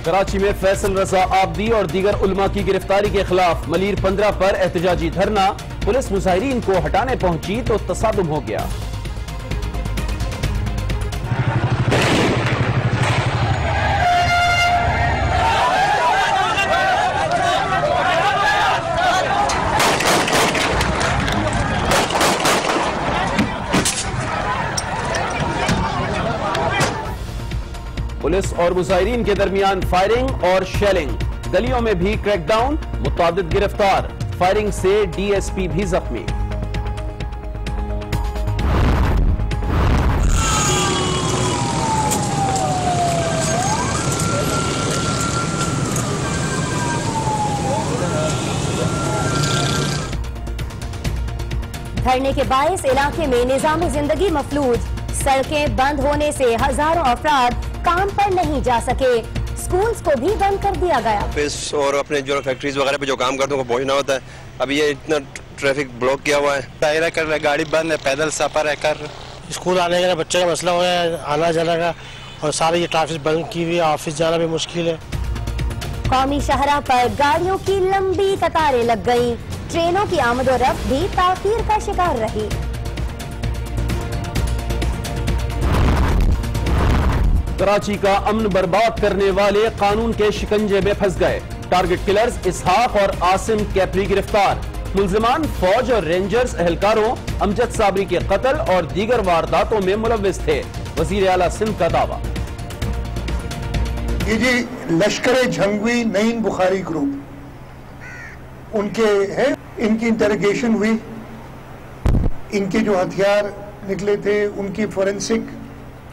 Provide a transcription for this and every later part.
कराची में फैसल रजा आबदी और दीगर उलमा की गिरफ्तारी के खिलाफ मलीर 15 पर एहतजाजी धरना। पुलिस मुजाहिरीन को हटाने पहुंची तो तसादुम हो गया। पुलिस और मुजाहिरीन के दरमियान फायरिंग और शेलिंग, गलियों में भी क्रैकडाउन, मुतादिद गिरफ्तार, फायरिंग से डीएसपी भी जख्मी। धरने के बायस इलाके में निजाम जिंदगी मफलूज, सड़कें बंद होने से हजारों अफराद काम पर नहीं जा सके, स्कूल्स को भी बंद कर दिया गया। ऑफिस और अपने जो फैक्ट्रीज वगैरह पे जो काम करते हैं उनको पहुंचना होता है। अब ये इतना ट्रैफिक ब्लॉक किया हुआ है, दायरा कर रहे, गाड़ी बंद है, पैदल सफर है कर, स्कूल आने का बच्चे का मसला हो है, आना जाना का, और सारे ये ट्रैफिक बंद की हुई, ऑफिस जाना भी मुश्किल है। कौमी शाहरा पर गाड़ियों की लंबी कतारें लग गई, ट्रेनों की आमदोरफ्त भी ताखीर का शिकार रही। कराची का अमन बर्बाद करने वाले कानून के शिकंजे में फंस गए, टारगेट किलर्स इसहाक और आसिम कैपरी गिरफ्तार। मुल्जिमान फौज और रेंजर्स एहलकारों अमजद साबरी के कत्ल और दीगर वारदातों में मुलव्विस थे, वजीर आला सिंध का दावा। ये जी लश्कर झंगवी नईम बुखारी ग्रुप उनके हैं, इनकी इंटरोगेशन हुई, इनके जो हथियार निकले थे उनकी फोरेंसिक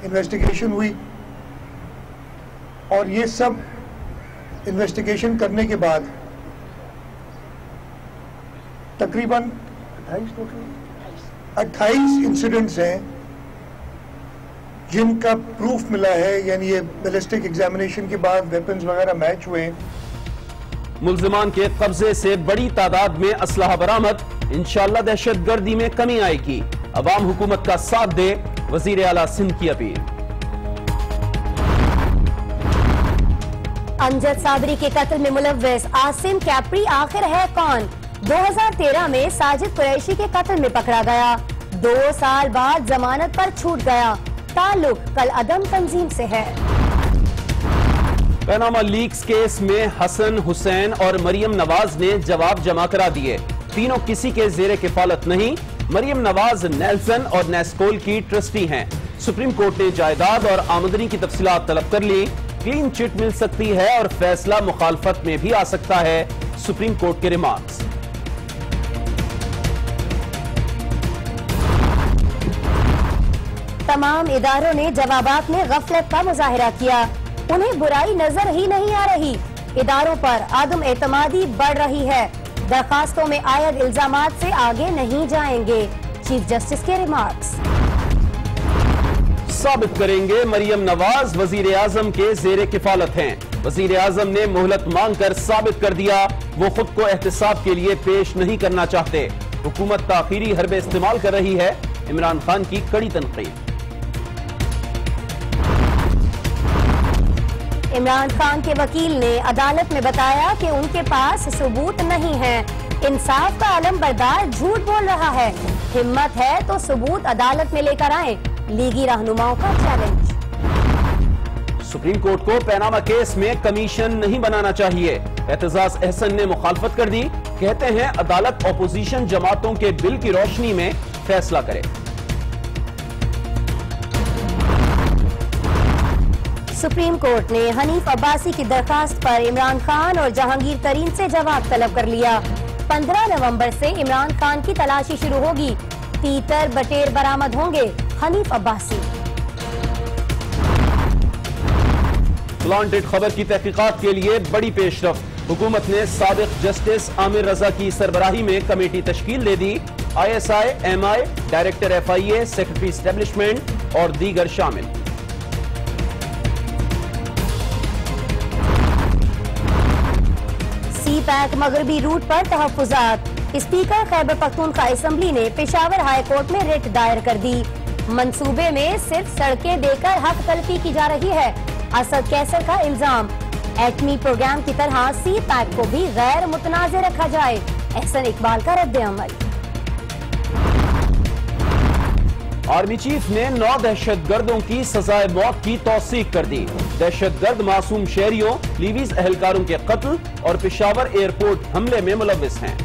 इन्वेस्टिगेशन हुई, और ये सब इन्वेस्टिगेशन करने के बाद तकरीबन 28 इंसिडेंट्स हैं जिनका प्रूफ मिला है, यानी ये बैलिस्टिक एग्जामिनेशन के बाद वेपन्स वगैरह मैच हुए। मुल्जिमान के कब्जे से बड़ी तादाद में असलहा बरामद, इंशाअल्लाह दहशतगर्दी में कमी आएगी, अवाम हुकूमत का साथ दे, वजीर आला सिंध की अपील। अमजद साबरी के कत्ल में मुलव्विस आसिम कैपरी आखिर है कौन? 2013 में साजिद कुरैशी के कत्ल में पकड़ा गया, 2 साल बाद जमानत पर छूट गया, ताल्लुक कल अदम तंजीम से है। पैनामा लीक्स केस में हसन, हुसैन और मरियम नवाज ने जवाब जमा करा दिए, तीनों किसी के जेरे किफालत नहीं। मरियम नवाज नेल्सन और नेस्कोल की ट्रस्टी हैं। सुप्रीम कोर्ट ने जायदाद और आमदनी की तफसीलात तलब कर ली, क्लीन चिट मिल सकती है और फैसला मुखालफत में भी आ सकता है, सुप्रीम कोर्ट के रिमार्क्स। तमाम इदारों ने जवाबात में गफलत का मुजाहिरा किया, उन्हें बुराई नजर ही नहीं आ रही, इदारों पर आदम एतमादी बढ़ रही है, दरखास्तों में आयद इल्जामात से आगे नहीं जाएंगे, चीफ जस्टिस के रिमार्क्स। साबित करेंगे मरियम नवाज वजीर आजम के जेरे किफालत हैं। वजीर आजम ने मोहलत मांगकर साबित कर दिया वो खुद को एहतसाब के लिए पेश नहीं करना चाहते, हुकूमत ताखीरी हरबे इस्तेमाल कर रही है, इमरान खान की कड़ी तनकीद। इमरान खान के वकील ने अदालत में बताया कि उनके पास सबूत नहीं है, इंसाफ का आलम बरदार झूठ बोल रहा है, हिम्मत है तो सबूत अदालत में लेकर आए, लीगी रहनुमाओं का चैलेंज। सुप्रीम कोर्ट को पैनामा केस में कमीशन नहीं बनाना चाहिए, एतजाज अहसन ने मुखालफत कर दी, कहते हैं अदालत ऑपोजिशन जमातों के बिल की रोशनी में फैसला करे। सुप्रीम कोर्ट ने हनीफ अब्बासी की दरखास्त पर इमरान खान और जहांगीर तरीन से जवाब तलब कर लिया। 15 नवंबर से इमरान खान की तलाशी शुरू होगी, तीतर बटेर बरामद होंगे, हनीफ अब्बासी। प्लांटेड खबर की तहकीकात के लिए बड़ी पेशरफ, हुकूमत ने साबिक जस्टिस आमिर रजा की सरबराही में कमेटी तश्कील दे दी, ISI, MI, director FIA, secretary establishment और दीगर शामिल। पैक मगरबी रूट पर तहफ्फुजात, स्पीकर खैबर पख्तूनख्वा असेंबली ने पेशावर हाई कोर्ट में रिट दायर कर दी, मंसूबे में सिर्फ सड़कें देकर हक तलफी की जा रही है, असद कैसर का इल्जाम, एटमी प्रोग्राम की तरह सी पैक को भी गैर मुतनाज़ रखा जाए, एहसन इकबाल का रद्द अमल। आर्मी चीफ ने 9 दहशतगर्दों की सजाए मौत की तौसीक कर दी। दहशतगर्द मासूम शहरियों, लीवीज एहलकारों के कत्ल और पेशावर एयरपोर्ट हमले में मुलव्विस हैं।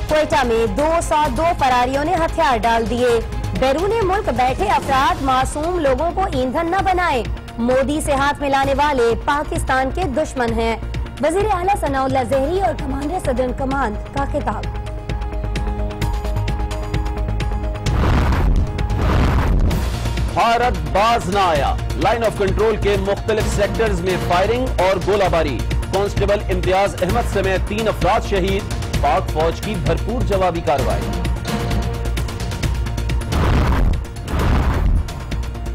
क्वेटा में 202 फरारियों ने हथियार डाल दिए। बैरूने मुल्क बैठे अफराद मासूम लोगों को ईंधन न बनाए, मोदी से हाथ मिलाने वाले पाकिस्तान के दुश्मन हैं। वजीर आला सनाउल्लाह ज़हरी और कमांडर सदर्न कमांड का खिताब। भारत बाज न आया, लाइन ऑफ कंट्रोल के मुख्तलिफ सेक्टर्स में फायरिंग और गोलाबारी। कांस्टेबल इम्तियाज अहमद समेत 3 अफराद शहीद, पाक फौज की भरपूर जवाबी कार्रवाई।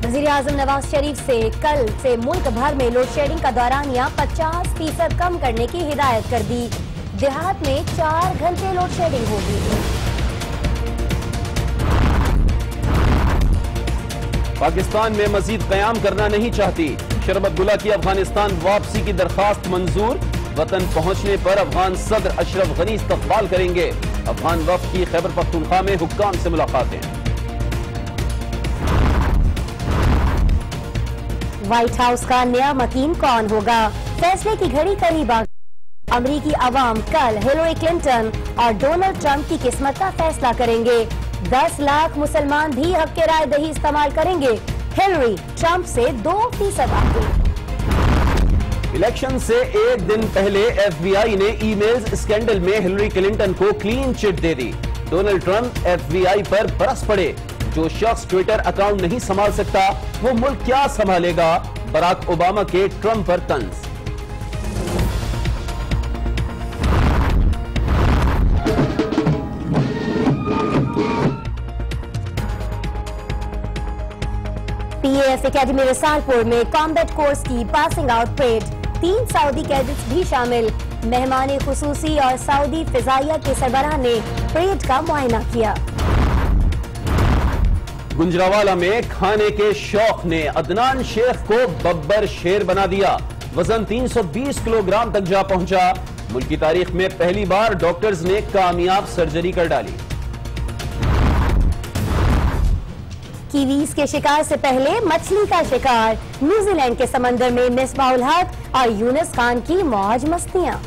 वज़ीर आज़म नवाज शरीफ से कल से मुल्क भर में लोड शेडिंग का दौरानिया 50% कम करने की हिदायत कर दी। देहात में 4 घंटे लोड शेडिंग होगी। पाकिस्तान में मजीद कयाम करना नहीं चाहती, शरबत गुला की अफगानिस्तान वापसी की दरखास्त मंजूर। वतन पहुंचने पर अफगान सदर अशरफ गनी इस्तकबाल करेंगे। अफगान वफ्द की खैबर पख्तूनख्वा में हुक्काम से मुलाकातें। व्हाइट हाउस का नया मकीन कौन होगा, फैसले की घड़ी करीब आ गई। अमरीकी अवाम कल हिलरी क्लिंटन और डोनाल्ड ट्रंप की किस्मत का फैसला करेंगे। 10 लाख मुसलमान भी हक के राय दही इस्तेमाल करेंगे। हिलरी ट्रंप से 2% आगे। इलेक्शन से एक दिन पहले FBI ने ईमेल्स स्कैंडल में हिलरी क्लिंटन को क्लीन चिट दे दी। डोनाल्ड ट्रंप FBI पर बरस पड़े। जो शख्स ट्विटर अकाउंट नहीं संभाल सकता वो मुल्क क्या संभालेगा, बराक ओबामा के ट्रंप पर तंज। PAF एकेडमी रसालपुर में कॉम्बैट कोर्स की passing out parade, 3 Saudi cadets भी शामिल। मेहमान खुसूसी और सऊदी फिजाइया के सरबराह ने परेड का मुआयना किया। गुजरावाला में खाने के शौक ने अदनान शेख को बब्बर शेर बना दिया। वजन 320 किलोग्राम तक जा पहुंचा। मुल्क की तारीख में पहली बार डॉक्टर्स ने कामयाब सर्जरी कर डाली। कीवीज के शिकार से पहले मछली का शिकार, न्यूजीलैंड के समंदर में मिसबाह उल हक और यूनुस खान की मौज मस्तियां।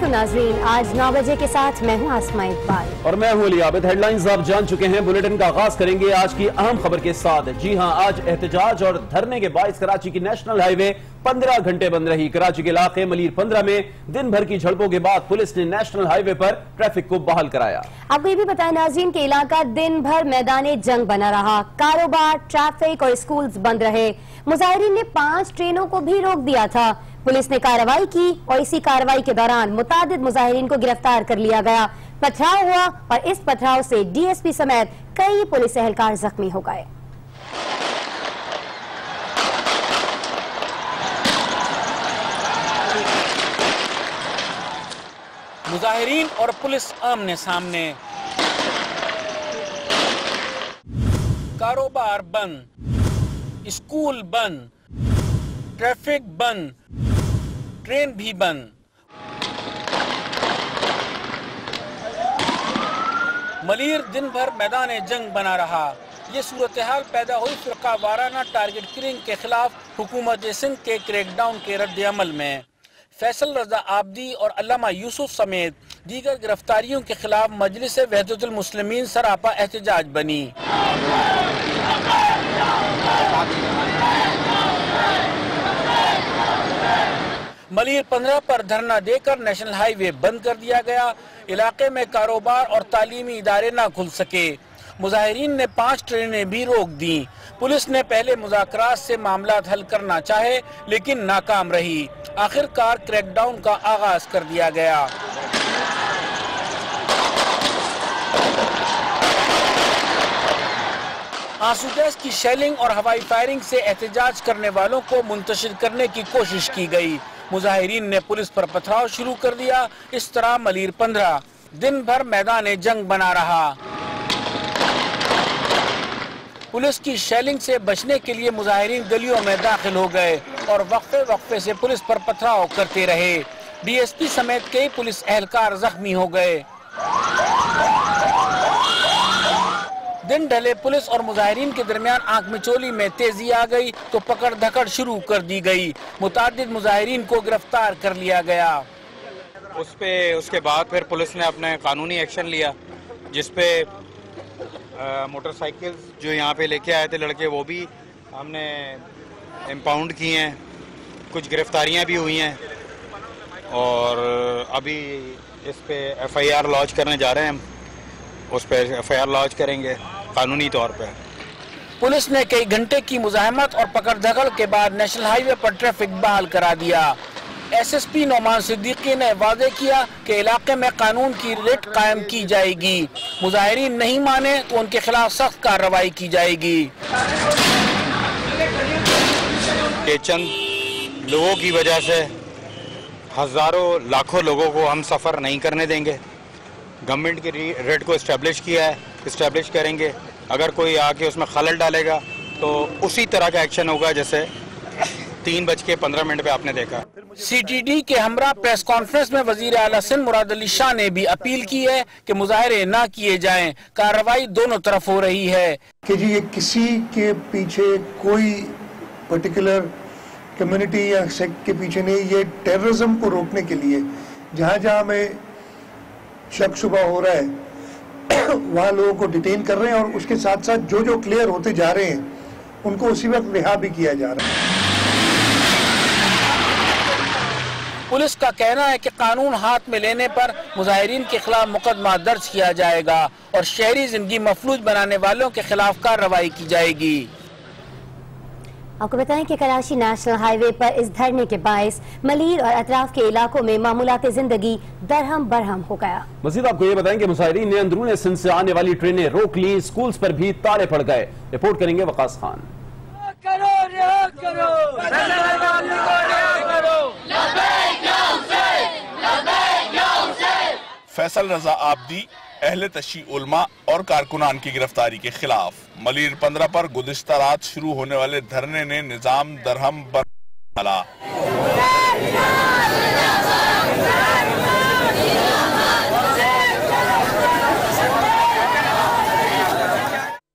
नाज़रीन, आज 9 बजे के साथ मैं हूं आसमा इकबाल और मैं हूं अली आबिद। हेडलाइंस आप जान चुके हैं। बुलेटिन का आगाज करेंगे आज की अहम खबर के साथ। जी हां, आज एहतजाज और धरने के बायस कराची की नेशनल हाईवे 15 घंटे बंद रही। कराची के इलाके मलीर 15 में दिन भर की झड़पों के बाद पुलिस ने नेशनल हाईवे पर ट्रैफिक को बहाल कराया। आपको ये भी बताया नाज़रीन के इलाका दिन भर मैदान जंग बना रहा। कारोबार, ट्रैफिक और स्कूल्स बंद रहे। मुजाहिरीन ने 5 ट्रेनों को भी रोक दिया था। पुलिस ने कार्रवाई की और इसी कार्रवाई के दौरान मुतादिद मुजाहिरीन को गिरफ्तार कर लिया गया। पथराव हुआ और इस पथराव से DSP समेत कई पुलिस एहलकार जख्मी हो गए। मुजाहिरीन और पुलिस आमने सामने। कारोबार बंद, स्कूल बंद, ट्रैफिक बंद, ट्रेन भी बंद। मलीर दिन भर मैदान जंग बना रहा। ये सूरत हाल पैदा हुई फिरका वाराना टारगेट किलिंग के खिलाफ हुकूमत सिंध के क्रैकडाउन के रद्द अमल में। फैसल रजा आबदी और अल्लामा यूसुफ समेत दीगर गिरफ्तारियों के खिलाफ मजलिस वहदतुल मुस्लिमीन सरापा एहतजाज बनी। मलीर 15 पर धरना देकर नेशनल हाईवे बंद कर दिया गया। इलाके में कारोबार और तालीमी इदारे ना खुल सके। मुजाहिरीन ने 5 ट्रेनें भी रोक दी। पुलिस ने पहले मुज़ाकरात से मामला हल करना चाहे लेकिन नाकाम रही। आखिरकार क्रैकडाउन का आगाज कर दिया गया। आंसू गैस की शेलिंग और हवाई फायरिंग से एहतजाज करने वालों को मुंतशिर करने की कोशिश की गई। मुजाहिरीन ने पुलिस पर पथराव शुरू कर दिया। इस तरह मलीर 15 दिन भर मैदान जंग बना रहा। पुलिस की शेलिंग से बचने के लिए मुजाहिरीन गलियों में दाखिल हो गए और वक्फे से पुलिस पर पथराव करते रहे। डीएसपी समेत कई पुलिस एहलकार जख्मी हो गए। दिन ढले पुलिस और मुजाहिरीन के दरमियान आंख मिचोली में तेजी आ गई तो पकड़ धकड़ शुरू कर दी गई। मुतादिद मुजाहिरीन को गिरफ्तार कर लिया गया। उसके बाद फिर पुलिस ने अपने कानूनी एक्शन लिया, जिसपे मोटरसाइकिल जो यहाँ पे लेके आए थे लड़के, वो भी हमने इम्पाउंड किए हैं। कुछ गिरफ्तारियाँ भी हुई हैं और अभी इस पे FIR लॉन्च करने जा रहे हैं। हम उस पर FIR लॉन्च करेंगे कानूनी तौर पे। पुलिस ने कई घंटे की मुजाहमत और पकड़ धकड़ के बाद नेशनल हाईवे पर ट्रैफिक बहाल करा दिया। SSP नौमान सिद्दीकी ने वादे किया कि इलाके में कानून की रिट कायम की जाएगी। मुजाहिरीन नहीं माने तो उनके खिलाफ सख्त कार्रवाई की जाएगी। ये चंद लोगों की वजह से हजारों लाखों लोगों को हम सफर नहीं करने देंगे। गवर्नमेंट की रेट को इस्टेब्लिश किया है, इस्टेब्लिश करेंगे। अगर कोई आके उसमें खलल डालेगा तो उसी तरह का एक्शन होगा जैसे 3:15 पे आपने देखा। CTD के हमरा प्रेस कॉन्फ्रेंस में वजीर आला सिंध मुराद अली शाह ने भी अपील की है कि मुजाहरे ना किए जाएं। कार्रवाई दोनों तरफ हो रही है कि जी ये किसी के पीछे कोई पर्टिकुलर कम्युनिटी या सेक्ट के पीछे नहीं, ये टेररिज्म को रोकने के लिए जहाँ जहाँ में शक शुबा हो रहा है वहाँ लोगों को डिटेन कर रहे हैं और उसके साथ साथ जो जो क्लियर होते जा रहे हैं उनको उसी वक्त रिहा भी किया जा रहा है। पुलिस का कहना है कि कानून हाथ में लेने पर मुजाहिरीन के खिलाफ मुकदमा दर्ज किया जाएगा और शहरी जिंदगी मफलूज बनाने वालों के खिलाफ कार्रवाई की जाएगी। आपको बताएं कि कराची नेशनल हाईवे पर इस धरने के बायस मलीर और अतराफ के इलाकों में मामूलात जिंदगी दरहम बरहम हो गया। मजीद आपको ये बताएं कि मुजाहिरीन ने अंदरून सिंध से आने वाली ट्रेनें रोक ली, स्कूल्स पर भी ताले पड़ गए। रिपोर्ट करेंगे वकास खान। फैसल रजा आबदी, अहले तशी उलमा और कारकुनान की गिरफ्तारी के खिलाफ मलीर 15 पर गुज़िश्ता रात शुरू होने वाले धरने ने निजाम दरहम डाला।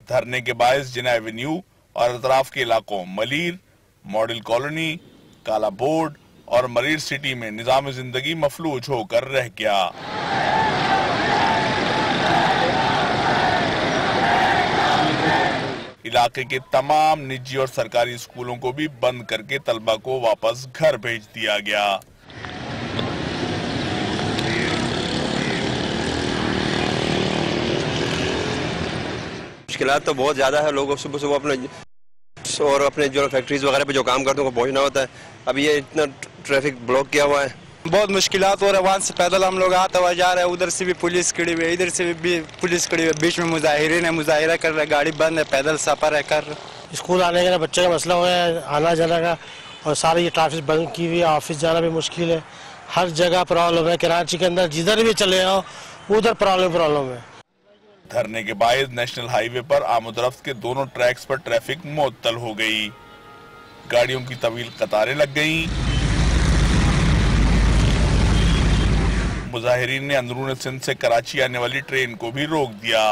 धरने के बायस जिना एवेन्यू और अतराफ के इलाकों मलीर, मॉडल कॉलोनी, काला बोर्ड और मलीर सिटी में निजाम जिंदगी मफलूज होकर रह गया। इलाके के तमाम निजी और सरकारी स्कूलों को भी बंद करके तलबा को वापस घर भेज दिया गया। मुश्किलात तो बहुत ज्यादा है। लोग सुबह सुबह अपने जो फैक्ट्रीज वगैरह पे जो काम करते हैं उनको पहुंचना होता है। अभी ये इतना ट्रैफिक ब्लॉक किया हुआ है, बहुत मुश्किलात हो रहा है। वहाँ से पैदल हम लोग आते हुए जा रहे हैं, उधर से भी पुलिस खड़ी हुई है, इधर से भी पुलिस खड़ी हुई है। बीच में मुजाहिरीन है, मुजाहिरा कर रहे हैं, गाड़ी बंद है, पैदल सफर है कर। स्कूल आने का बच्चे का मसला हुआ है, आना जाना का, और सारी ये ट्रैफिक बंद की हुई है। ऑफिस जाना भी मुश्किल है, हर जगह प्रॉब्लम है। कराची के अंदर जिधर भी चले जाओ उधर प्रॉब्लम है। धरने के बायस नेशनल हाईवे पर आमदरफ्त के दोनों ट्रैक्स पर ट्रैफिक मुअत्तल हो गई। गाड़ियों की तवील कतारें लग गईं। मुजाहिरीन ने अंदरून सिंध से कराची आने वाली ट्रेन को भी रोक दिया।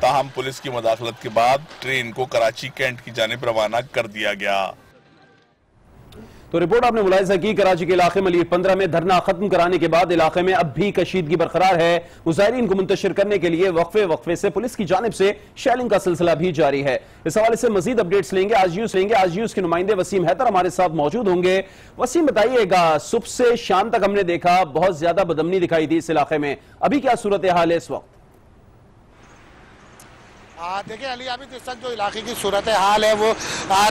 ताहम पुलिस की मदाखलत के बाद ट्रेन को कराची कैंट की जानिब रवाना कर दिया गया। तो रिपोर्ट आपने मुलाहिजा की, कराची के इलाके मलीर 15 में धरना खत्म कराने के बाद इलाके में अब भी कशीदगी बरकरार है। मुजाहिरीन को मुंतशिर करने के लिए वक्फे से पुलिस की जानिब से शेलिंग का सिलसिला भी जारी है। इस हवाले से मजीद अपडेट्स लेंगे आज न्यूज़ के नुमाइंदे वसीम हैदर हमारे साथ मौजूद होंगे। वसीम बताइएगा, सुबह से शाम तक हमने देखा बहुत ज्यादा बदअमनी दिखाई दी इस इलाके में, अभी क्या सूरत हाल है इस वक्त? देखिए अली आबिद, इस वक्त जो इलाके की सूरत हाल है वो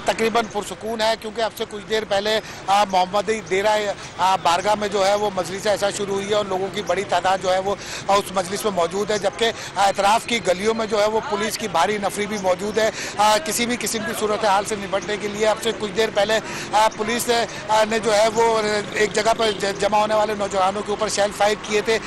तकरीबन पुरसुकून है, क्योंकि अब से कुछ देर पहले मोहम्मदी डेरा बारगाह में जो है वो मजलिस ऐसा शुरू हुई है और लोगों की बड़ी तादाद जो है वो उस मजलिस में मौजूद है, जबकि अतराफ़ की गलियों में जो है वो पुलिस की भारी नफरी भी मौजूद है। किसी भी किस्म की सूरत हाल से निपटने के लिए अब से कुछ देर पहले पुलिस ने जो है वो एक जगह पर जमा होने वाले नौजवानों के ऊपर शेल फायर किए थे,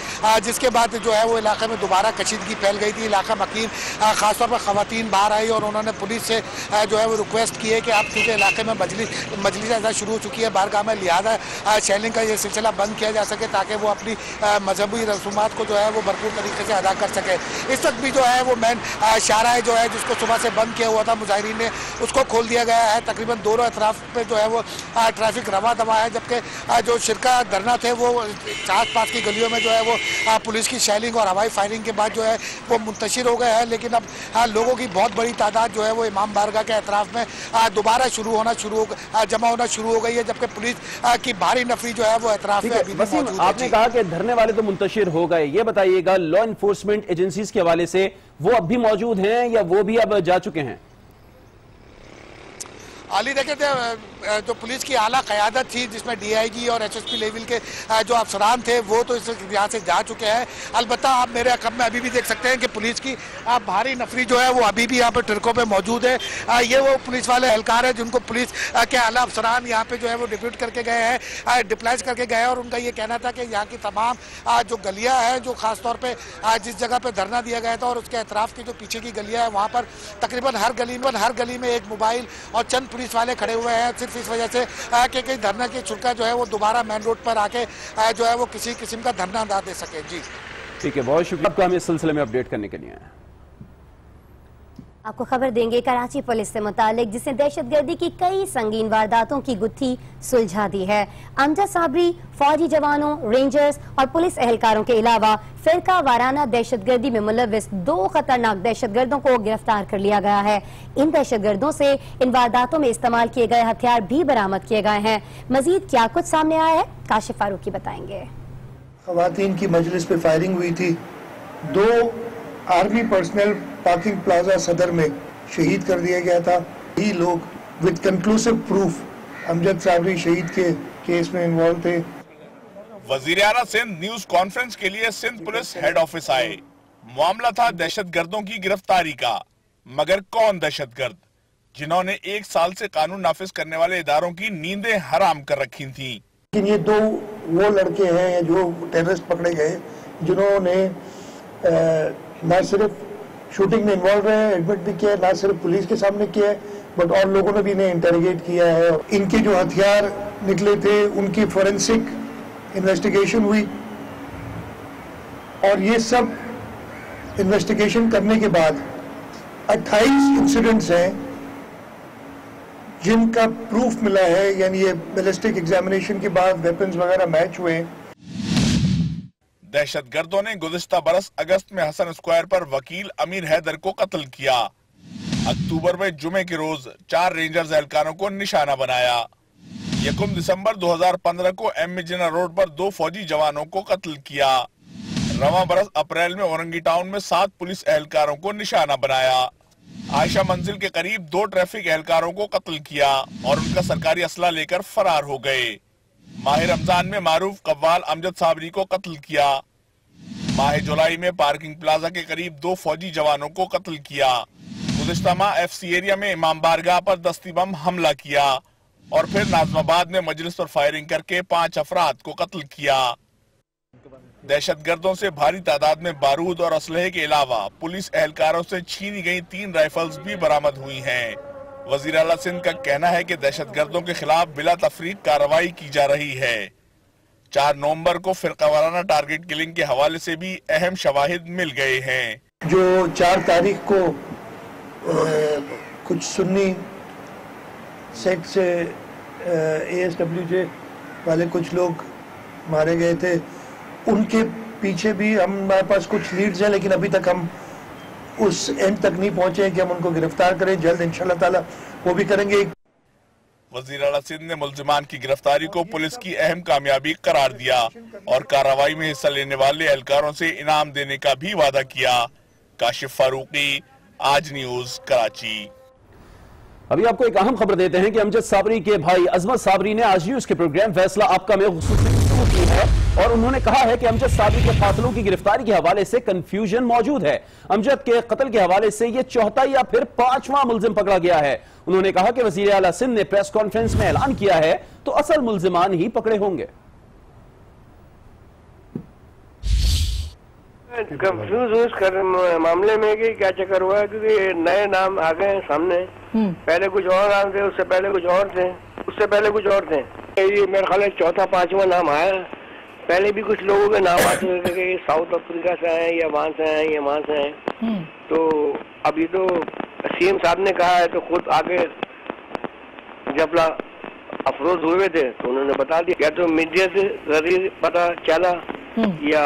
जिसके बाद जो है वो इलाके में दोबारा कशीदगी फैल गई थी। इलाका मकीन खासतौर पर खवातीन बाहर आई और उन्होंने पुलिस से जो है वो रिक्वेस्ट की है कि आप क्योंकि इलाके में मजलिस ऐसा शुरू हो चुकी है बारगाह में, लिहाजा शेलिंग का ये सिलसिला बंद किया जा सके ताकि वो अपनी मजहबी रसूमात को जो है वो भरपूर तरीके से अदा कर सके। इस वक्त भी जो है वो मेन शाहराह जो है जिसको सुबह से बंद किया हुआ था मुजाहिरीन ने, उसको खोल दिया गया है। तकरीबन दोनों अतराफ पे जो है वो ट्रैफिक रवा दवा है, जबकि जो शिरका धरना थे वो आस पास की गलियों में जो है वो पुलिस की शेलिंग और हवाई फायरिंग के बाद जो है वो मुंतशिर हो गए हैं। लेकिन अब लोगों की बहुत बड़ी तादाद जो है वो इमाम बारगाह के अतराफ में दोबारा जमा होना शुरू हो गई है, जबकि पुलिस की भारी नफरी जो है वो अतराफ में अभी मौजूद है। आपने कहा कि धरने वाले तो मुंतशिर हो गए, ये बताइएगा लॉ एनफोर्समेंट एजेंसीज के हवाले से वो अब भी मौजूद हैं या वो भी अब जा चुके हैं? हाली देखे थे जो पुलिस की आला क़यादत थी जिसमें DIG और SSP लेवल के जो अफसरान थे वो तो इस यहाँ से जा चुके हैं। अलबत्ता आप मेरे अकब में अभी भी देख सकते हैं कि पुलिस की भारी नफरी जो है वो अभी भी यहाँ पर ट्रकों पे मौजूद है। ये वो पुलिस वाले एहलकार हैं जिनको पुलिस के आला अफसरान यहाँ पे जो है वो डिप्यूट करके गए हैं, डिप्लॉय करके गए हैं, और उनका ये कहना था कि यहाँ की तमाम जो गलियाँ हैं जो खासतौर पर जिस जगह पर धरना दिया गया था और उसके अतराफ़ की जो पीछे की गलियाँ हैं वहाँ पर तकरीबन हर गली में एक मोबाइल और चंद पुलिस वाले खड़े हुए हैं, सिर्फ इस वजह से कि कहीं धरना की छुड़का जो है वो दोबारा मेन रोड पर आके जो है वो किसी किस्म का धरना ना दे सके। जी ठीक है, बहुत शुक्रिया आपका हमें इस सिलसिले में अपडेट करने के लिए। आपको खबर देंगे कराची पुलिस से मुतालिक, जिसने दहशतगर्दी की कई संगीन वारदातों की गुत्थी सुलझा दी है। अमजद साबरी फौजी जवानों, रेंजर्स और पुलिस एहलकारों के अलावा फिरका वाराना दहशतगर्दी में मुलविस 2 खतरनाक दहशतगर्दों को गिरफ्तार कर लिया गया है। इन दहशतगर्दों से इन वारदातों में इस्तेमाल किए गए हथियार भी बरामद किए गए हैं। मजीद क्या कुछ सामने आया है, काशिफ फारूकी बताएंगे। खवातीन की मजलिस पे फायरिंग हुई थी, 2 आर्मी पर्सनल पार्किंग प्लाजा सदर में शहीद कर दिया गया था। ही लोग with conclusive proof Amjad Sabri शहीद के केस में इन्वॉल्व थे। वजीर आला सिंध न्यूज कॉन्फ्रेंस के लिए सिंध पुलिस हेड ऑफिस आए। मामला था दहशतगर्दों की गिरफ्तारी का, मगर कौन दहशतगर्द जिन्होंने 1 साल से कानून नाफिज करने वाले इदारों की नींदें हराम कर रखी थी। लेकिन ये 2 वो लड़के हैं जो टेररिस्ट पकड़े गए जिन्होंने न सिर्फ शूटिंग में इन्वॉल्व रहे, एडमिट भी किया, ना सिर्फ पुलिस के सामने किया है बट और लोगों ने भी इन्हें इंटरोगेट किया है। इनके जो हथियार निकले थे उनकी फोरेंसिक इन्वेस्टिगेशन हुई और ये सब इन्वेस्टिगेशन करने के बाद 28 इंसिडेंट्स हैं जिनका प्रूफ मिला है, यानी ये बैलिस्टिक एग्जामिनेशन के बाद वेपन्स वगैरह मैच हुए। दहशतगर्दों ने गुज़िश्ता बरस अगस्त में हसन स्क्वायर पर वकील अमीर हैदर को कत्ल किया। अक्टूबर में जुमे के रोज 4 रेंजर्स एहलकारों को निशाना बनाया। 1 दिसंबर 2015 को एम जिना रोड पर 2 फौजी जवानों को कत्ल किया। रवां बरस अप्रैल में औरंगी टाउन में 7 पुलिस एहलकारों को निशाना बनाया। आयशा मंजिल के करीब 2 ट्रैफिक एहलकारों को कत्ल किया और उनका सरकारी असला लेकर फरार हो गए। माह रमजान में मारूफ कव्वाल अमजद साबरी को कत्ल किया। माह जुलाई में पार्किंग प्लाजा के करीब 2 फौजी जवानों को कत्ल किया। गुज़िश्ता माह FC एरिया में इमाम बारगाह पर दस्ती बम हमला किया और फिर नाज़िमाबाद में मजलिस पर फायरिंग करके 5 अफराद को कत्ल किया। दहशतगर्दों से भारी तादाद में बारूद और असलहे के अलावा पुलिस एहलकारों से छीनी गई 3 राइफल्स भी बरामद हुई हैं। वजीर आला सिंध का कहना है कि दहशतगर्दों के खिलाफ बिला तफरीक कार्रवाई की जा रही है। 4 नवंबर को फिरकावाराना टारगेट किलिंग के हवाले से भी अहम शवाहिद मिल गए हैं। जो 4 तारीख को कुछ सुन्नी सेक्ट से ASWJ वाले कुछ लोग मारे गए थे, उनके पीछे भी हमारे पास कुछ लीड्स हैं, लेकिन अभी तक हम उस एंड तक नहीं पहुंचे कि हम उनको गिरफ्तार करें। जल्द इंशाल्लाह ताला वो भी करेंगे। वज़ीर आला सिंध ने मुल्जिमान की गिरफ्तारी को पुलिस की अहम कामयाबी करार दिया और कार्रवाई में हिस्सा लेने वाले एहलकारों से इनाम देने का भी वादा किया। काशिफ फारूकी, आज न्यूज कराची। अभी आपको एक अहम खबर देते हैं कि अमजद साबरी के भाई अजमत साबरी ने आज न्यूज के प्रोग्राम फैसला आपका में खुसूसी गुफ्तगू की है और उन्होंने कहा है कि अमजद साबरी के कातिलों की गिरफ्तारी के हवाले से कंफ्यूजन मौजूद है। अमजद के कत्ल के हवाले से यह चौथा या फिर 5वां मुल्जिम पकड़ा गया है। उन्होंने कहा कि वजीर आला सिंध ने प्रेस कॉन्फ्रेंस में ऐलान किया है तो असल मुल्जिमान ही पकड़े होंगे। कंफ्यूज हूँ इस मामले में कि क्या चक्कर हुआ है, क्योंकि नए नाम आ गए हैं सामने। पहले कुछ और नाम थे, उससे पहले कुछ और थे, उससे पहले कुछ और थे। ये मेरे ख्याल चौथा 5वां नाम आया। पहले भी कुछ लोगों के नाम आते थे कि साउथ अफ्रीका से आए या वहां से आए या वहां से आए। तो अभी तो सीएम साहब ने कहा है, तो खुद आगे जब अफरोज हुए थे तो उन्होंने बता दिया, या तो मीडिया से जरिए पता चला या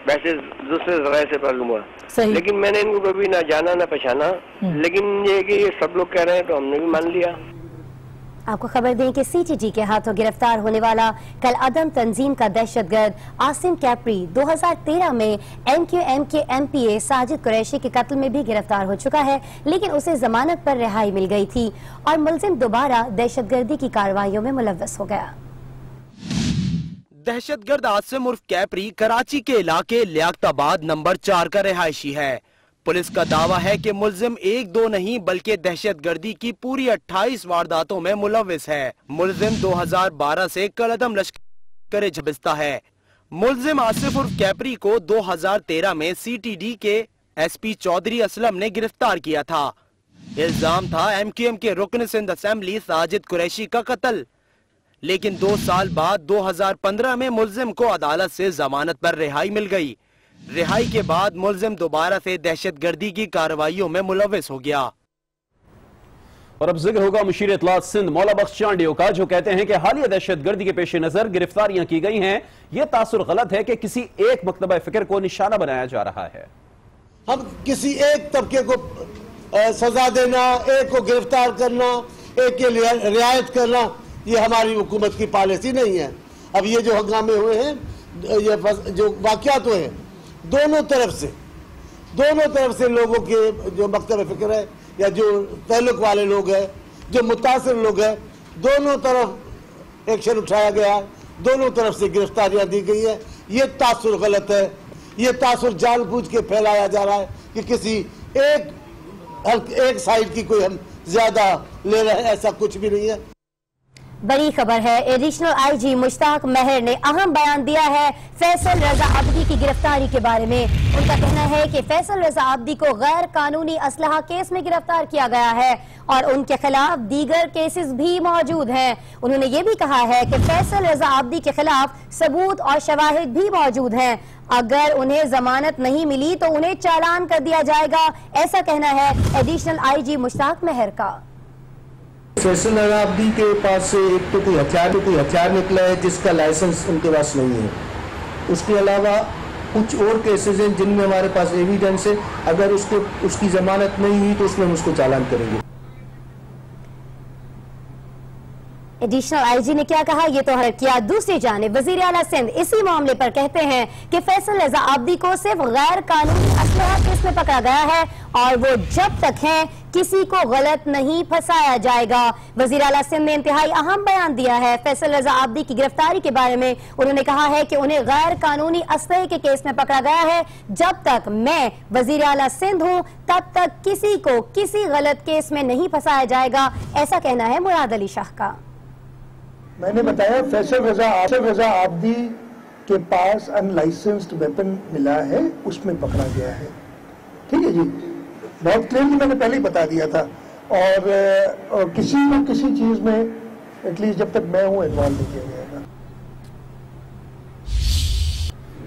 वैसे दूसरे जराये से मालूम हुआ। लेकिन मैंने इनको कभी ना जाना ना पहचाना, लेकिन ये कि ये सब लोग कह रहे हैं तो हमने भी मान लिया। आपको खबर दें कि सीटीजी के हाथों गिरफ्तार होने वाला कल अदम तंजीम का दहशतगर्द आसिम कैपरी 2013 में MQM के MPA साजिद कुरैशी के कत्ल में भी गिरफ्तार हो चुका है, लेकिन उसे जमानत पर रिहाई मिल गई थी और मुलजिम दोबारा दहशतगर्दी की कार्रवाइयों में मुलव्वस हो गया। दहशतगर्द आसिम उर्फ कैपरी कराची के इलाके लियाकताबाद नंबर 4 का रिहायशी है। पुलिस का दावा है कि मुल्जिम 1-2 नहीं बल्कि दहशतगर्दी की पूरी 28 वारदातों में मुलव्विस है। मुल्जिम 2012 से कलअदम लश्कर झबिस्ता है। मुल्जिम आसिफ उर्फ कैपरी को 2013 में CTD के SP चौधरी असलम ने गिरफ्तार किया था। इल्जाम था MQM के रुकन सिंध असेंबली साजिद कुरैशी का कत्ल, लेकिन 2 साल बाद 2015 में मुल्जिम को अदालत से जमानत पर रिहाई मिल गई। रिहाई के बाद मुल्जिम दोबारा से दहशतगर्दी की कार्रवाइयों में मुलव्विस हो गया। और अब जिक्र होगा मुशीर इत्तलात सिंध मौला बख्श चांडियो का, जो कहते हैं कि हालिया दहशतगर्दी के पेश नजर गिरफ्तारियां की गई हैं। यह तासुर गलत है कि किसी एक मकतबा फिक्र को निशाना बनाया जा रहा है। हम किसी एक तबके को सजा देना, एक को गिरफ्तार करना, एक के लिए रियायत करना, ये हमारी हुकूमत की पॉलिसी नहीं है। अब ये जो हंगामे हुए हैं, ये जो वाक़यात हुए हैं, दोनों तरफ से लोगों के जो मकतब फिक्र है या जो तल्लुक वाले लोग हैं, जो मुतासिर लोग हैं, दोनों तरफ एक्शन उठाया गया, दोनों तरफ से गिरफ्तारियां दी गई है। ये तासुर गलत है, ये तासुर जानबूझ के फैलाया जा रहा है कि किसी एक साइड की कोई हम ज्यादा ले रहे हैं, ऐसा कुछ भी नहीं है। बड़ी खबर है, एडिशनल IG मुश्ताक मेहर ने अहम बयान दिया है फैसल रजा अब्दी की गिरफ्तारी के बारे में। उनका कहना है कि फैसल रजा अब्दी को गैर कानूनी असलहा केस में गिरफ्तार किया गया है और उनके खिलाफ दीगर केसेस भी मौजूद हैं। उन्होंने ये भी कहा है कि फैसल रजा अब्दी के खिलाफ सबूत और शवाहिद भी मौजूद हैं। अगर उन्हें जमानत नहीं मिली तो उन्हें चालान कर दिया जाएगा, ऐसा कहना है एडिशनल IG मुश्ताक मेहर का। फैसल रजा अब्दी के पास से एक तो कोई हथियार निकला है जिसका लाइसेंस उनके पास नहीं है। उसके अलावा कुछ और केसेस हैं जिनमें हमारे पास एविडेंस है। अगर उसकी जमानत नहीं हुई तो उसमें हम उसको चालान करेंगे। एडिशनल IG ने क्या कहा ये तो हर किया। दूसरी जानिब वजीर आला सिंध इसी मामले पर कहते हैं कि फैसल रजा अब्दी को सिर्फ गैर कानूनी असलहा केस में पकड़ा गया है और वो जब तक है किसी को गलत नहीं फंसाया जाएगा। वजीर आला सिंध ने इंतहाई अहम बयान दिया है फैसल रजा अब्दी की गिरफ्तारी के बारे में। उन्होंने कहा है कि उन्हें गैर कानूनी असलहे के केस में पकड़ा गया है। जब तक मैं वजीर आला सिंध हूँ तब तक किसी को किसी गलत केस में नहीं फंसाया जाएगा, ऐसा कहना है मुराद अली शाह का। मैंने बताया फैसल रजा अब्दी के पास अनलाइसेंस्ड वेपन मिला है, उसमें पकड़ा गया है। ठीक है जी, बहुत क्लियरली मैंने पहले ही बता दिया था। और किसी न किसी चीज में एटलीस्ट जब तक मैं हूं इन्वॉल्व नहीं किया जाएगा।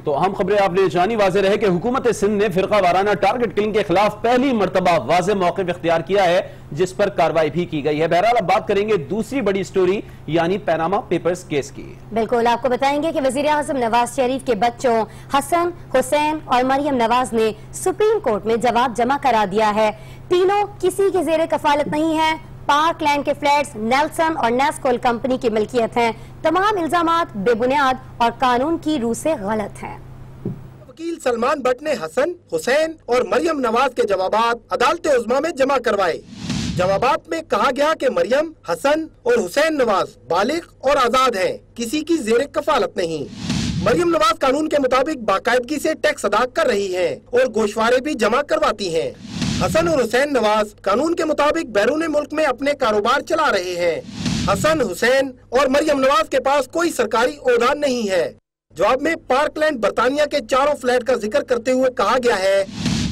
तो अहम खबरें आपने जानी। वाज़े रहे कि हुकूमत सिंध ने फिरका वाराना टारगेट किलिंग के खिलाफ पहली मरतबा वाज़े मौक़िफ़ इख्तियार किया है, जिस पर कार्रवाई भी की गई है। बहरहाल अब बात करेंगे दूसरी बड़ी स्टोरी यानी पैनामा पेपर्स केस की। बिल्कुल, आपको बताएंगे कि वज़ीर आज़म नवाज शरीफ के बच्चों हसन, हुसैन और मरियम नवाज ने सुप्रीम कोर्ट में जवाब जमा करा दिया है। तीनों किसी के जेरे कफालत नहीं है। पार्क लैंड के फ्लैट्स नेल्सन और नेस्कोल कंपनी की मिल्कियत हैं। तमाम इल्जामात बेबुनियाद और कानून की रूह से गलत हैं। वकील सलमान भट्ट ने हसन, हुसैन और मरियम नवाज के जवाबात अदालत उज़्मा में जमा करवाए। जवाबात में कहा गया कि मरियम, हसन और हुसैन नवाज बालिग और आजाद हैं, किसी की ज़ेरे कफालत नहीं। मरियम नवाज कानून के मुताबिक बाकायदगी से टैक्स अदा कर रही हैं और गोशवारे भी जमा करवाती हैं। हसन और हुसैन नवाज कानून के मुताबिक बैरून मुल्क में अपने कारोबार चला रहे हैं। हसन, हुसैन और मरियम नवाज के पास कोई सरकारी ओहदा नहीं है। जवाब में पार्कलैंड बर्तानिया के चारों फ्लैट का जिक्र करते हुए कहा गया है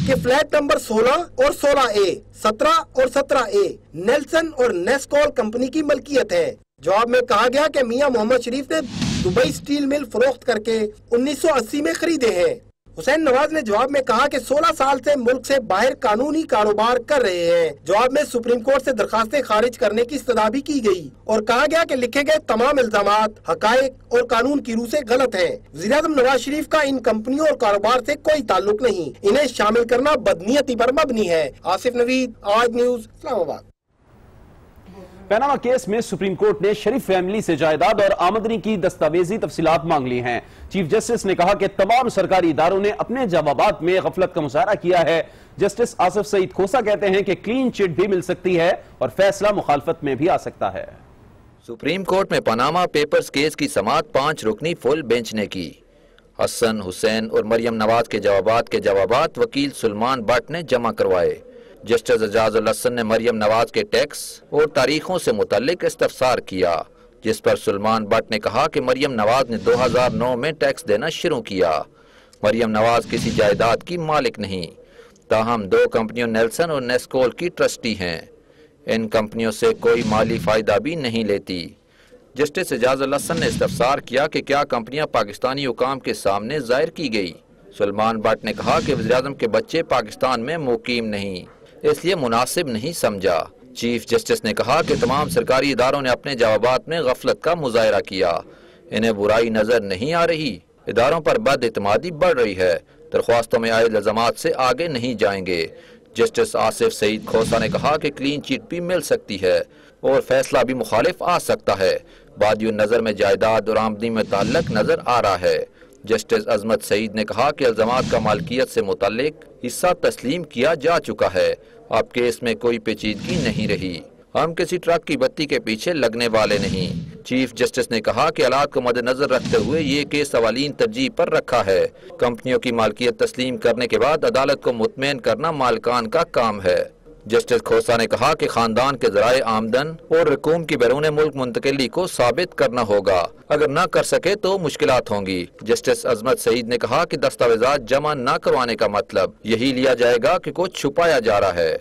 कि फ्लैट नंबर 16 और 16A, 17 और 17A नेल्सन और नेस्कॉल कंपनी की मलकियत है। जवाब में कहा गया कि मियां मोहम्मद शरीफ ने दुबई स्टील मिल फरोख्त करके 1980 में खरीदे हैं। हुसैन नवाज ने जवाब में कहा कि 16 साल से मुल्क से बाहर कानूनी कारोबार कर रहे हैं। जवाब में सुप्रीम कोर्ट से दरखास्तें खारिज करने की इस्तदा भी की गई और कहा गया कि लिखे गए तमाम इल्जामात हकायक और कानून की रूह से गलत हैं। वज़ीर-ए-आज़म नवाज शरीफ का इन कंपनियों और कारोबार से कोई ताल्लुक नहीं, इन्हें शामिल करना बदनीयती पर मबनी है। आसिफ नवीद, आज न्यूज, इस्लामाबाद। पनामा केस में सुप्रीम कोर्ट ने शरीफ फैमिली से जायदाद और आमदनी की दस्तावेजी तफसीलात मांग ली हैं। चीफ जस्टिस ने कहा कि तमाम सरकारी इदारों ने अपने जवाबात में गफलत का मुजाहरा किया है। जस्टिस आसिफ सईद खोसा कहते हैं कि क्लीन चिट भी मिल सकती है और फैसला मुखालफत में भी आ सकता है। सुप्रीम कोर्ट में पनामा पेपर्स केस की समाअत 5 रुकनी फुल बेंच ने की। हसन, हुसैन और मरियम नवाज के जवाबात वकील सलमान भट्ट ने जमा करवाए। जस्टिस एजाजुल हसन ने मरियम नवाज के टैक्स और तारीखों से मुतल्लिक इस्तफसार किया, जिस पर सलमान भट्ट ने कहा कि मरियम नवाज ने 2009 में टैक्स देना शुरू किया। मरियम नवाज किसी जायदाद की मालिक नहीं, ताहम 2 कंपनियों नेल्सन और नेस्कोल की ट्रस्टी हैं। इन कंपनियों से कोई माली फायदा भी नहीं लेती। जस्टिस एजाजुल हसन ने इस्तफसार किया कि क्या कंपनियां पाकिस्तानी हुकाम के सामने जाहिर की गई। सलमान भट्ट ने कहा कि वज़ीर-ए-आज़म के बच्चे पाकिस्तान में मुकीम नहीं, इसलिए मुनासिब नहीं समझा। चीफ जस्टिस ने कहा कि तमाम सरकारी इदारों ने अपने जवाबात में गफलत का मुजाहरा किया, इन्हें बुराई नजर नहीं आ रही। इदारों पर बदइतमादी बढ़ रही है, दरख्वास्तों में आए इल्जामात से आगे नहीं जाएंगे। जस्टिस आसिफ सईद खोसा ने कहा कि क्लीन चिट भी मिल सकती है और फैसला भी मुखालिफ आ सकता है। बादियो नजर में जायदाद और आमदनी में ताल्लुक नजर आ रहा है। जस्टिस अजमत सईद ने कहा कि इल्जामात का मालकियत से मुतल्लिक हिस्सा तस्लीम किया जा चुका है, अब केस में कोई पेचीदगी नहीं रही। हम किसी ट्रक की बत्ती के पीछे लगने वाले नहीं। चीफ जस्टिस ने कहा कि हालात को मद्देनजर रखते हुए ये केस अवालीन तरजीह पर रखा है। कंपनियों की मालकियत तस्लीम करने के बाद अदालत को मुतमईन करना मालिकान का काम है। जस्टिस खोसा ने कहा कि खानदान के जराए आमदन और रकूम की बैरून मुल्क मुंतकिली को साबित करना होगा, अगर न कर सके तो मुश्किलात होंगी। जस्टिस अजमत सईद ने कहा कि दस्तावेजात जमा न करवाने का मतलब यही लिया जाएगा कि कुछ छुपाया जा रहा है।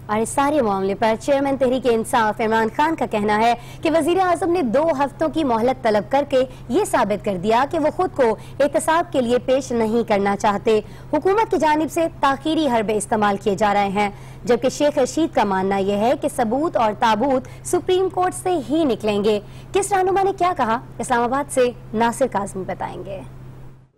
और इस सारे मामले पर चेयरमैन तहरीक इंसाफ इमरान खान का कहना है कि वजीर आजम ने 2 हफ्तों की मोहलत तलब करके ये साबित कर दिया कि वो खुद को एहतसाब के लिए पेश नहीं करना चाहते। हुकूमत की जानिब से ताखीरी हरबे इस्तेमाल किए जा रहे हैं, जबकि शेख रशीद का मानना यह है कि सबूत और ताबूत सुप्रीम कोर्ट से ही निकलेंगे। किस रहनुमा ने क्या कहा, इस्लामाबाद से नासिर काज़मी बताएंगे।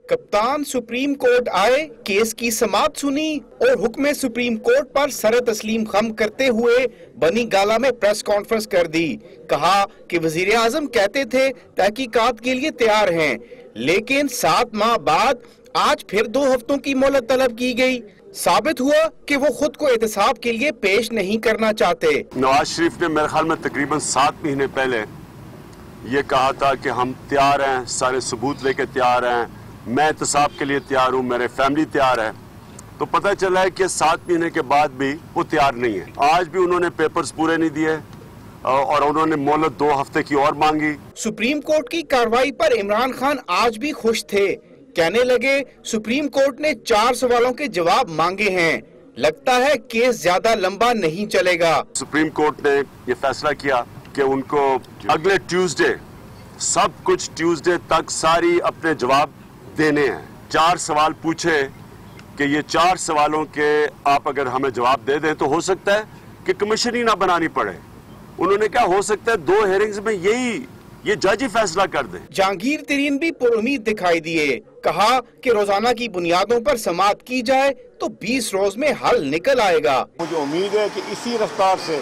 कप्तान सुप्रीम कोर्ट आए, केस की समाअत सुनी और हुक्म सुप्रीम कोर्ट पर सर तस्लीम खम करते हुए बनी गाला में प्रेस कॉन्फ्रेंस कर दी। कहा कि वजीर आजम कहते थे तहकीकात के लिए तैयार हैं, लेकिन 7 माह बाद आज फिर 2 हफ्तों की मोहलत तलब की गई। साबित हुआ कि वो खुद को एहतसाब के लिए पेश नहीं करना चाहते। नवाज शरीफ ने मेरे ख्याल में तकरीबन 7 महीने पहले ये कहा था कि हम तैयार हैं, सारे सबूत लेके तैयार हैं, मैं एहतसाब के लिए तैयार हूँ, मेरे फैमिली तैयार है। तो पता चला है कि 7 महीने के बाद भी वो तैयार नहीं है। आज भी उन्होंने पेपर्स पूरे नहीं दिए और उन्होंने मोहलत 2 हफ्ते की और मांगी। सुप्रीम कोर्ट की कार्रवाई पर इमरान खान आज भी खुश थे। कहने लगे सुप्रीम कोर्ट ने 4 सवालों के जवाब मांगे हैं, लगता है केस ज्यादा लंबा नहीं चलेगा। सुप्रीम कोर्ट ने ये फैसला किया कि उनको अगले ट्यूसडे, सब कुछ ट्यूसडे तक सारी अपने जवाब देने हैं। 4 सवाल पूछे कि ये 4 सवालों के आप अगर हमें जवाब दे दें तो हो सकता है कि कमीशन ही ना बनानी पड़े। उन्होंने क्या हो सकता है 2 हेयरिंग्स में ये जज ही फैसला कर दे। जहांगीर तरीन भी पुरुमीद दिखाई दिए, कहा कि रोजाना की बुनियादों पर समाअत की जाए तो 20 रोज में हल निकल आएगा। मुझे उम्मीद है कि इसी रफ्तार से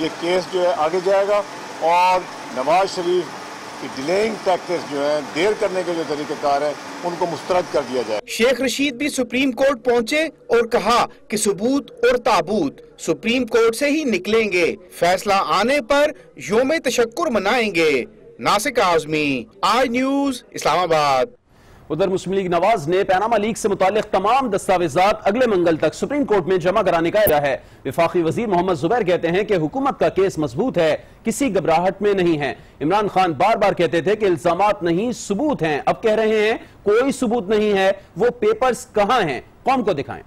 ये केस जो है आगे जाएगा और नवाज शरीफ कि डिलेइंग प्रैक्टिस जो है, देर करने के जो तरीक़ेकार है, उनको मुस्तरद कर दिया जाए। शेख रशीद भी सुप्रीम कोर्ट पहुंचे और कहा कि सबूत और ताबूत सुप्रीम कोर्ट से ही निकलेंगे, फैसला आने पर योम तशक्कुर मनाएंगे। नासिक आज़मी, आज न्यूज़, इस्लामाबाद। उधर मुस्लिम लीग नवाज ने पैनामा लीक से मुतालिक तमाम दस्तावेजात अगले मंगल तक सुप्रीम कोर्ट में जमा कराने का इरादा है। विफाकी वजीर मोहम्मद जुबैर कहते हैं कि हुकूमत का केस मजबूत है, किसी घबराहट में नहीं है। इमरान खान बार बार कहते थे कि इल्जामात नहीं सबूत हैं, अब कह रहे हैं कोई सबूत नहीं है, वो पेपर्स कहां हैं, कौम को दिखाएं।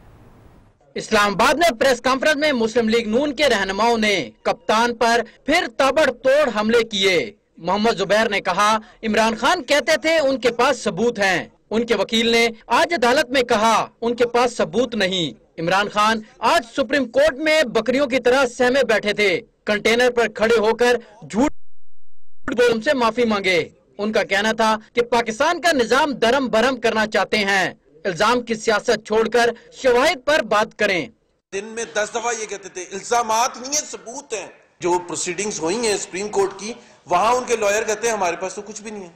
इस्लामाबाद में प्रेस कॉन्फ्रेंस में मुस्लिम लीग नून के रहनुमाओं ने कप्तान पर फिर ताबड़तोड़ हमले किए। मोहम्मद जुबैर ने कहा, इमरान खान कहते थे उनके पास सबूत हैं। उनके वकील ने आज अदालत में कहा उनके पास सबूत नहीं। इमरान खान आज सुप्रीम कोर्ट में बकरियों की तरह सहमे बैठे थे। कंटेनर पर खड़े होकर झूठ बोलने से माफी मांगे। उनका कहना था कि पाकिस्तान का निजाम दरम बरम करना चाहते हैं। इल्जाम की सियासत छोड़कर शवाहिद पर बात करें। दिन में 10 दफा ये कहते थे इल्जामात नहीं है, सबूत हैं। जो प्रोसीडिंग्स हुई हैं सुप्रीम कोर्ट की, वहां उनके लॉयर कहते हैं हमारे पास तो कुछ भी नहीं है।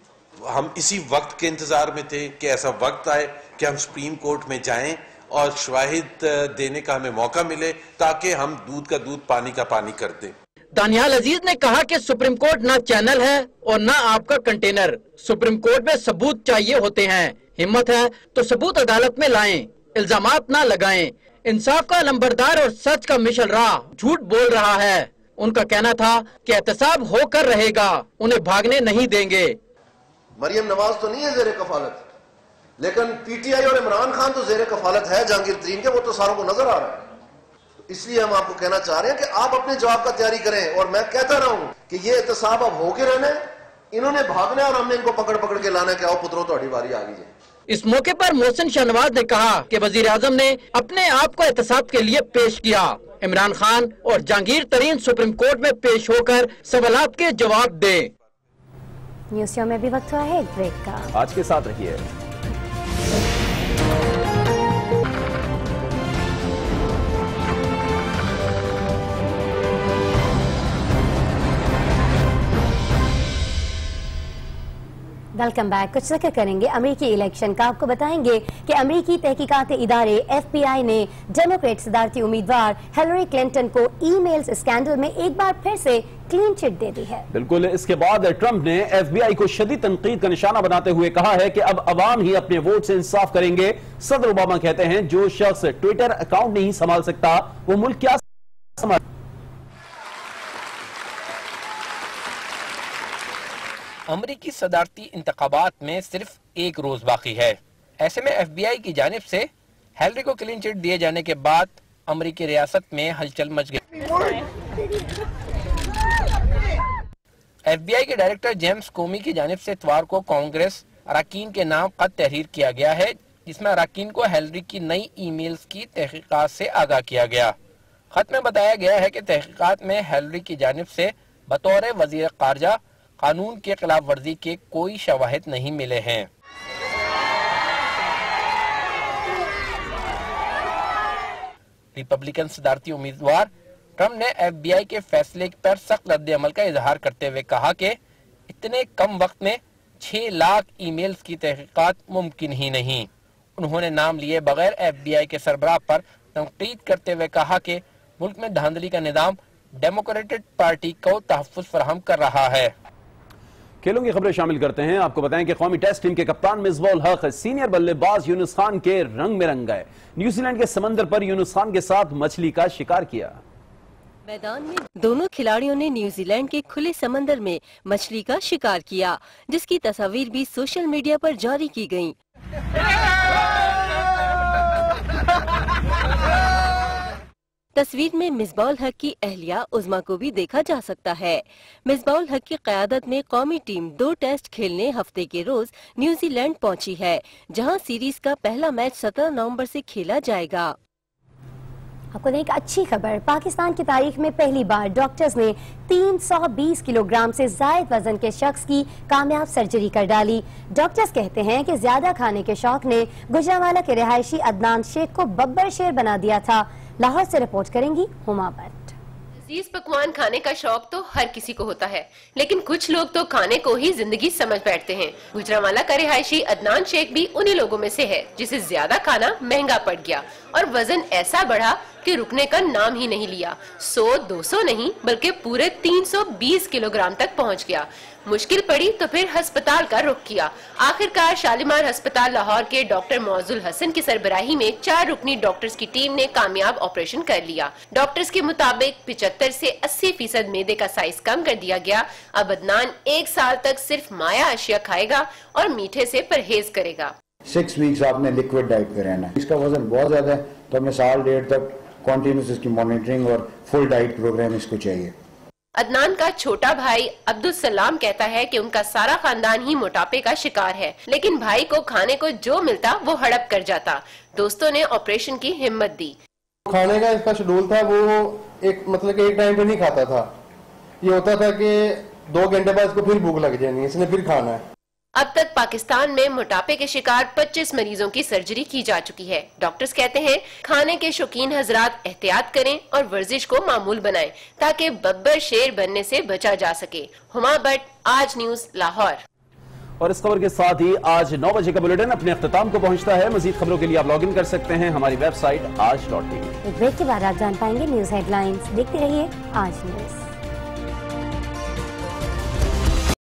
हम इसी वक्त के इंतजार में थे कि ऐसा वक्त आए कि हम सुप्रीम कोर्ट में जाएं और शवाहिद देने का हमें मौका मिले, ताकि हम दूध का दूध पानी का पानी कर दें। दानियाल अजीज ने कहा कि सुप्रीम कोर्ट ना चैनल है और ना आपका कंटेनर। सुप्रीम कोर्ट में सबूत चाहिए होते हैं। हिम्मत है तो सबूत अदालत में लाएं, इल्जामात ना लगाएं। इंसाफ का लंबरदार और सच का मिशल राह झूठ बोल रहा है। उनका कहना था कि एहतसाब होकर रहेगा, उन्हें भागने नहीं देंगे। मरियम नवाज तो नहीं है जेर कफालत, लेकिन पीटीआई और इमरान खान तो जेर कफालत है जहांगीर तरीन के, वो तो सारों को नजर आ रहा है। इसलिए हम आपको कहना चाह रहे हैं कि आप अपने जवाब का तैयारी करें। और मैं कहता रहा हूं कि ये एहतसाब अब होके रहना है, इन्होंने भागना है और हमने इनको पकड़ पकड़ के लाना कि आओ पुत्रों तो बारी आ गई है। इस मौके पर मोहसिन शाहनवाज ने कहा कि वजीर आजम ने अपने आप को एहतसाब के लिए पेश किया। इमरान खान और जहांगीर तरीन सुप्रीम कोर्ट में पेश होकर सवालात के जवाब दे। न्यूज़ शो में भी वक्त हुआ है एक ब्रेक का। आज के साथ रहिए। Welcome back. कुछ जिक्र करेंगे अमेरिकी इलेक्शन का। आपको बताएंगे कि अमेरिकी तहकीकाती इदारे FBI ने डेमोक्रेट सदारती उम्मीदवार हिलरी क्लिंटन को ईमेल्स स्कैंडल में एक बार फिर से क्लीन चिट दे दी है। बिल्कुल। इसके बाद ट्रंप ने FBI को शदीद तनकीद का निशाना बनाते हुए कहा है कि अब अवाम ही अपने वोट से इंसाफ करेंगे। सदर ओबामा कहते हैं जो शख्स ट्विटर अकाउंट नहीं संभाल सकता वो मुल्क क्या संभाल। अमरीकी सदारती इंतखाबात में सिर्फ एक रोज बाकी है। ऐसे में FBI की जानिब से हिलरी को क्लीन चिट दिए जाने के बाद अमरीकी रियासत में हलचल मच गई। FBI के डायरेक्टर जेम्स कोमी की जानिब से इतवार को कांग्रेस अरकान के नाम खत तहरीर किया गया है, जिसमें अरकान को हिलरी की नई ईमेल्स की तहकीकात से आगाह किया गया। खत में बताया गया है कि तहकीकात में हिलरी की जानिब से बतौर वजीर खारजा कानून के खिलाफ वर्जी के कोई शवाहिद नहीं मिले हैं। रिपब्लिकन सदारती उम्मीदवार ट्रंप ने FBI के फैसले पर सख्त रद्द-ए-अमल का इजहार करते हुए कहा कि इतने कम वक्त में 6 लाख ईमेल्स की तहकीकात मुमकिन ही नहीं। उन्होंने नाम लिए बगैर FBI के सरबराह पर तनकीद करते हुए कहा कि मुल्क में धांधली का निजाम डेमोक्रेटिक पार्टी को तहफ्फुज़ फराहम कर रहा है। खेलों की खबरें शामिल करते हैं। आपको बताएं कि कौमी टेस्ट टीम के कप्तान मिसबाह उल हक सीनियर बल्लेबाज यूनुस खान के रंग में रंग गए। न्यूजीलैंड के समंदर पर यूनुस खान के साथ मछली का शिकार किया। मैदान में दोनों खिलाड़ियों ने न्यूजीलैंड के खुले समंदर में मछली का शिकार किया, जिसकी तस्वीर भी सोशल मीडिया पर जारी की गयी। तस्वीर में मिसबाह उल हक की अहलिया उज़मा को भी देखा जा सकता है। मिसबाह उल हक की क़यादत में कौमी टीम 2 टेस्ट खेलने हफ्ते के रोज न्यूजीलैंड पहुंची है, जहां सीरीज का पहला मैच 17 नवंबर से खेला जाएगा। आपको एक अच्छी खबर, पाकिस्तान की तारीख में पहली बार डॉक्टर्स ने 320 किलोग्राम से जायद वजन के शख्स की कामयाब सर्जरी कर डाली। डॉक्टर्स कहते हैं कि ज्यादा खाने के शौक ने गुजरांवाला के रिहायशी अदनान शेख को बब्बर शेर बना दिया था। लाहौर से रिपोर्ट करेंगी हुमा भट्ट। लजीज पकवान खाने का शौक तो हर किसी को होता है, लेकिन कुछ लोग तो खाने को ही जिंदगी समझ बैठते हैं। गुजरांवाला का रिहायशी अदनान शेख भी उन्हीं लोगों में से है जिसे ज्यादा खाना महंगा पड़ गया और वजन ऐसा बढ़ा कि रुकने का नाम ही नहीं लिया। 100-200 नहीं बल्कि पूरे 320 किलोग्राम तक पहुंच गया। मुश्किल पड़ी तो फिर अस्पताल का रुख किया। आखिरकार शालीमार अस्पताल लाहौर के डॉक्टर मौजुल हसन की सरबराही में 4 रुकनी डॉक्टर्स की टीम ने कामयाब ऑपरेशन कर लिया। डॉक्टर्स के मुताबिक 75 से 80% मैदे का साइज कम कर दिया गया। अब अदनान 1 साल तक सिर्फ माया अशिया खाएगा और मीठे से परहेज करेगा। 6 वीक्स आपने लिक्विड डाइट पे रहना है। इसका वजन बहुत ज्यादा है तो हमें 1.5 साल तक कॉन्टिन्यूस इसकी मॉनिटरिंग और फुल डाइट प्रोग्राम इसको चाहिए। अदनान का छोटा भाई अब्दुल सलाम कहता है कि उनका सारा खानदान ही मोटापे का शिकार है, लेकिन भाई को खाने को जो मिलता वो हड़प कर जाता। दोस्तों ने ऑपरेशन की हिम्मत दी। खाने का इसका शेड्यूल था, वो एक टाइम पे नहीं खाता था। ये होता था कि 2 घंटे बाद इसको फिर भूख लग जानी, इसने फिर खाना है। अब तक पाकिस्तान में मोटापे के शिकार 25 मरीजों की सर्जरी की जा चुकी है। डॉक्टर्स कहते हैं खाने के शौकीन हजरात एहतियात करें और वर्जिश को मामूल बनाएं ताकि बब्बर शेर बनने से बचा जा सके। हुमा भट्ट, आज न्यूज, लाहौर। और इस खबर के साथ ही आज 9 बजे का बुलेटिन अपने अख्ताम को पहुंचता है। मजीद खबरों के लिए आप लॉग इन कर सकते हैं हमारी वेबसाइट आज.tv। एक ब्रेक के बाद आप जान पाएंगे न्यूज हेडलाइंस। देखते रहिए आज न्यूज।